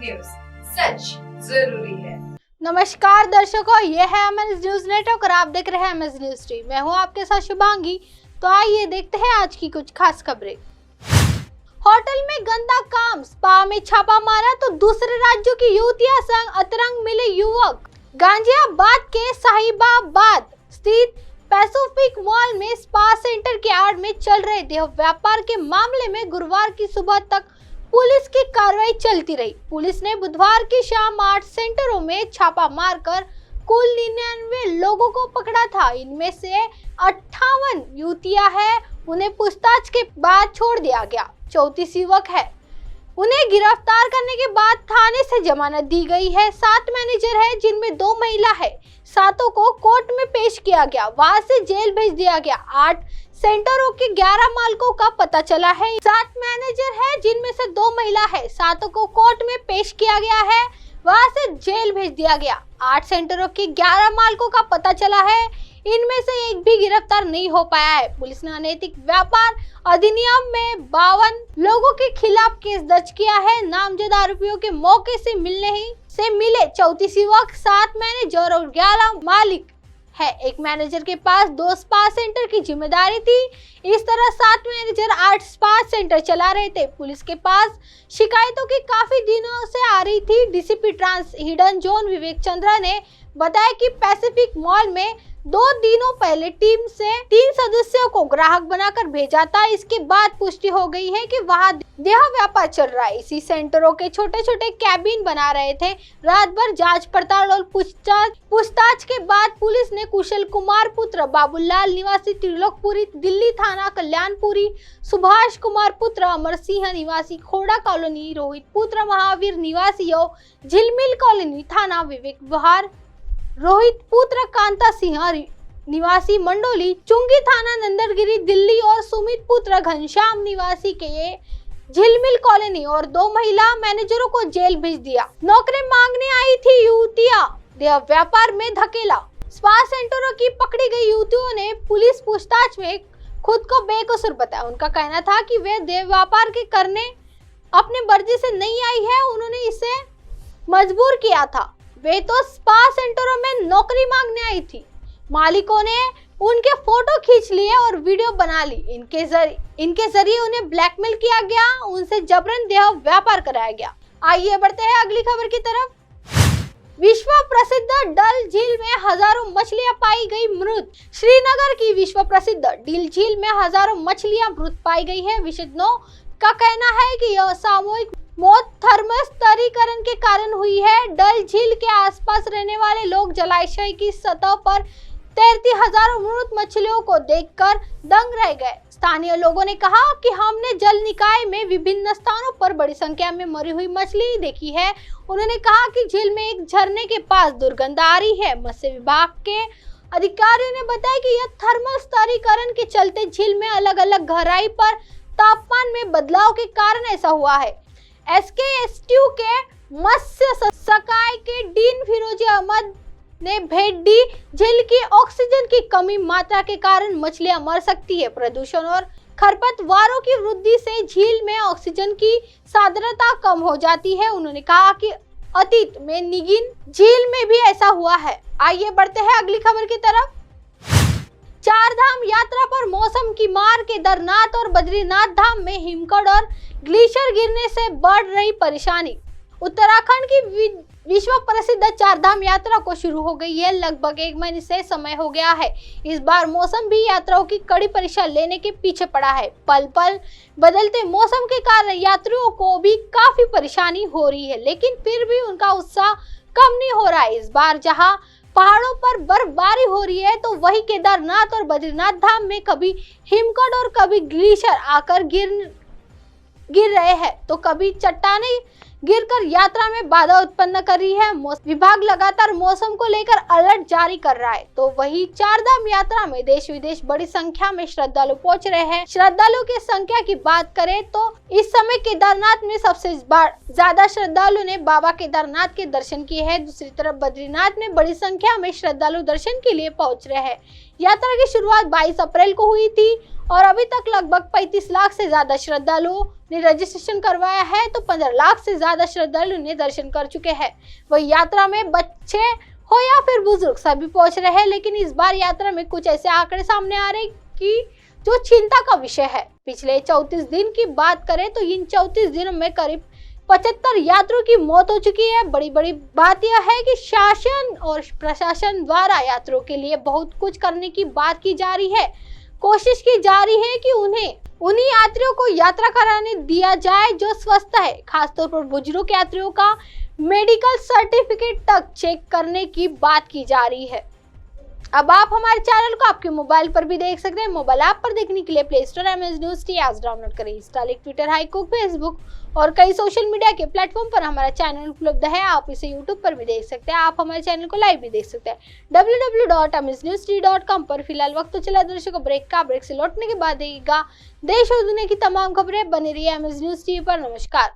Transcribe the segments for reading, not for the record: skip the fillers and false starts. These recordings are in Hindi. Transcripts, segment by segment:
न्यूज, सच जरूरी है। नमस्कार दर्शकों, ये है एमएस न्यूज नेटवर्क और आप देख रहे हैं एमएस न्यूज टीवी। मैं हूं आपके साथ शुभांगी। तो आइए देखते हैं आज की कुछ खास खबरें। होटल में गंदा काम, स्पा में छापा मारा तो दूसरे राज्यों की युवतियां संग अतरंग मिले युवक। गाजियाबाद के साहिबाबाद स्थित पैसिफिक मॉल में स्पा सेंटर के आड़ में चल रहे देह व्यापार के मामले में गुरुवार की सुबह तक पुलिस की कार्रवाई चलती रही। पुलिस ने बुधवार की शाम 8 सेंटरों में छापा मारकर कुल 99 लोगों को पकड़ा था। इनमें से 58 युवतियां हैं, उन्हें पूछताछ के बाद छोड़ दिया गया। 34 युवक है, उन्हें गिरफ्तार करने के बाद थाने से जमानत दी गई है। 7 मैनेजर है, जिनमें 2 महिला है। 7 को कोर्ट में पेश किया गया, वहां से जेल भेज दिया गया। 8 सेंटरों के 11 मालिकों का पता चला है। 7 मैनेजर है, जिनमें से 2 महिला है। 7 को कोर्ट में पेश किया गया है, वहां से जेल भेज दिया गया। 8 सेंटरों के 11 मालिकों का पता चला है, इनमें से एक भी गिरफ्तार नहीं हो पाया है। पुलिस ने अनैतिक व्यापार अधिनियम में 52 लोगों के खिलाफ केस दर्ज किया है। नामजद आरोपियों के मौके से मिले 34 युवक, 7 मैनेजर और 11 मालिक है। एक मैनेजर के पास 2 स्पा सेंटर की जिम्मेदारी थी। इस तरह 7 मैनेजर 8 स्पा सेंटर चला रहे थे। पुलिस के पास शिकायतों की काफी दिनों से आ रही थी। डीसीपी ट्रांस हिडन जोन विवेक चंद्रा ने बताया कि पैसिफिक मॉल में 2 दिनों पहले टीम से 3 सदस्यों को ग्राहक बनाकर भेजा था। इसके बाद पुष्टि हो गई है कि वहां देह व्यापार चल रहा है। इसी सेंटरों के छोटे छोटे कैबिन बना रहे थे। रात भर जांच पड़ताल और पूछताछ के बाद पुलिस ने कुशल कुमार पुत्र बाबूलाल निवासी त्रिलोकपुरी दिल्ली थाना कल्याणपुरी, सुभाष कुमार पुत्र अमर सिंह निवासी खोड़ा कॉलोनी, रोहित पुत्र महावीर निवासी झिलमिल कॉलोनी थाना विवेक विहार, रोहित पुत्र कांता सिंह निवासी मंडोली चुंगी थाना नंदनगिरी दिल्ली और सुमित पुत्र घनश्याम निवासी के झिलमिल कॉलोनी और 2 महिला मैनेजरों को जेल भेज दिया। नौकरी मांगने आई थी युवतियां, देह व्यापार में धकेला। स्पा सेंटरों की पकड़ी गई युवतियों ने पुलिस पूछताछ में खुद को बेकसूर बताया। उनका कहना था कि वे देह व्यापार के करने अपने मर्जी से नहीं आई है, उन्होंने इसे मजबूर किया था। वे तो स्पा सेंटरों में नौकरी मांगने आई थी। मालिकों ने उनके फोटो खींच लिए और वीडियो बना ली। इनके जरिए उन्हें ब्लैकमेल किया गया, उनसे जबरन देह व्यापार कराया गया। आइए बढ़ते हैं अगली खबर की तरफ। विश्व प्रसिद्ध डल झील में हजारों मछलियां पाई गई मृत। श्रीनगर की विश्व प्रसिद्ध डल झील में हजारों मछलियां मृत पाई गई है। विशेषज्ञों का कहना है कि यह सामूहिक मौत थर्मस्तरीकरण के कारण हुई है। डल झील के आसपास रहने वाले लोग जलाशय की सतह पर तैरती हजारों मृत मछलियों को देखकर दंग रह गए। स्थानीय लोगों ने कहा कि हमने जल निकाय में विभिन्न स्थानों पर बड़ी संख्या में मरी हुई मछली देखी है। उन्होंने कहा कि झील में एक झरने के पास दुर्गंध आ रही है। मत्स्य विभाग के अधिकारियों ने बताया कि यह थर्मस्तरीकरण के चलते झील में अलग अलग गहराई पर तापमान में बदलाव के कारण ऐसा हुआ है। एसकेएसटीयू के मत्स्य सकाय के डीन फिरोजी अहमद ने भेद दी। झील की ऑक्सीजन की कमी मात्रा के कारण मछलियां मर सकती है। प्रदूषण और खरपतवारों की वृद्धि से झील में ऑक्सीजन की सांद्रता कम हो जाती है। उन्होंने कहा कि अतीत में निगिन झील में भी ऐसा हुआ है। आइए बढ़ते हैं अगली खबर की तरफ। 4 धाम यात्रा पर मौसम की मार। केदारनाथ और बद्रीनाथ धाम में हिमखंड और ग्लेशियर गिरने से बढ़ रही परेशानी। उत्तराखंड की विश्व प्रसिद्ध 4 धाम यात्रा को शुरू हो गई है। लगभग 1 महीने से समय हो गया है। इस बार मौसम भी यात्राओं की कड़ी परीक्षा लेने के पीछे पड़ा है। पल पल बदलते मौसम के कारण यात्रियों को भी काफी परेशानी हो रही है, लेकिन फिर भी उनका उत्साह कम नहीं हो रहा है। इस बार जहाँ पहाड़ों पर बर्फबारी हो रही है, तो वही केदारनाथ और बद्रीनाथ धाम में कभी हिमखंड और कभी ग्लेशियर आकर गिर रहे हैं, तो कभी चट्टानें गिरकर यात्रा में बाधा उत्पन्न कर रही है। विभाग लगातार मौसम को लेकर अलर्ट जारी कर रहा है। तो वही 4 धाम यात्रा में देश विदेश बड़ी संख्या में श्रद्धालु पहुंच रहे हैं। श्रद्धालुओं की संख्या की बात करें तो इस समय केदारनाथ में सबसे ज्यादा श्रद्धालु ने बाबा केदारनाथ के दर्शन किए हैं। दूसरी तरफ बद्रीनाथ में बड़ी संख्या में श्रद्धालु दर्शन के लिए पहुंच रहे हैं। यात्रा की शुरुआत 22 अप्रैल को हुई थी और अभी तक लगभग 35 लाख से ज्यादा श्रद्धालुओं ने रजिस्ट्रेशन करवाया है, तो 15 लाख से ज्यादा श्रद्धालु ने दर्शन कर चुके हैं। वही यात्रा में बच्चे हो या फिर बुजुर्ग सभी पहुंच रहे हैं, लेकिन इस बार यात्रा में कुछ ऐसे आंकड़े सामने आ रहे कि जो चिंता का विषय है। पिछले 34 दिन की बात करें तो इन 34 दिनों में करीब 75 यात्रियों की मौत हो चुकी है। बड़ी बात यह है कि शासन और प्रशासन द्वारा यात्रियों के लिए बहुत कुछ करने की बात की जा रही है। कोशिश की जा रही है कि उन्हीं यात्रियों को यात्रा कराने दिया जाए जो स्वस्थ है। खासतौर पर बुजुर्ग यात्रियों का मेडिकल सर्टिफिकेट तक चेक करने की बात की जा रही है। अब आप हमारे चैनल को आपके मोबाइल पर भी देख सकते हैं। मोबाइल ऐप पर देखने के लिए play store MS news T आज डाउनलोड करें। इंस्टा, ट्विटर, हाईकुक, फेसबुक और कई सोशल मीडिया के प्लेटफॉर्म पर हमारा चैनल उपलब्ध है। आप इसे यूट्यूब पर भी देख सकते हैं। आप हमारे चैनल को लाइव भी देख सकते हैं www.msnewst.com पर। फिलहाल वक्त तो चला दर्शकों ब्रेक का। ब्रेक से लौटने के बाद देगा देश और दुनिया की तमाम खबरें। बने रहिए एमएस न्यूज टीवी पर। नमस्कार।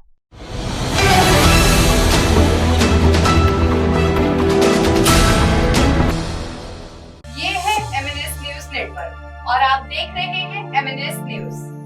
ये है MNS न्यूज नेटवर्क और आप देख रहे हैं MNS न्यूज।